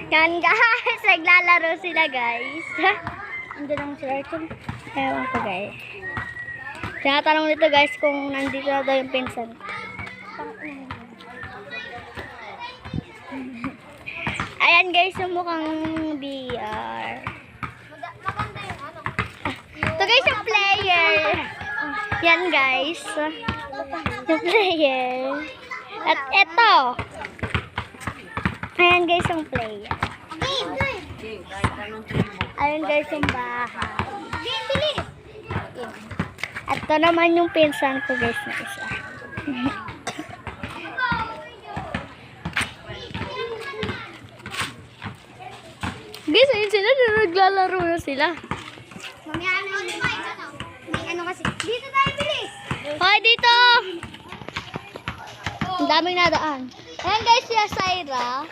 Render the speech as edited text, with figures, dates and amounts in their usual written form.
Yan guys, naglalaro sila guys. Andiyan lang si Archon. Ewan ko guys. Tinatanong nito guys kung nandito na daw yung pinsan. Ayan guys, yung mukhang VR. Maganda yung ano. Ito guys yung player. Yan guys. Yung player. At ito. Ayan guys yung player. Ayan guys yung bahay. Bilis! At ito naman yung pinsan ko guys na isa. Guys, ayun sila. Naglalaro na sila. Mamaya ano yung may ano kasi. Dito tayo, bilis! Hoy, dito! Ang daming nadaan. Ayan guys, si Syra.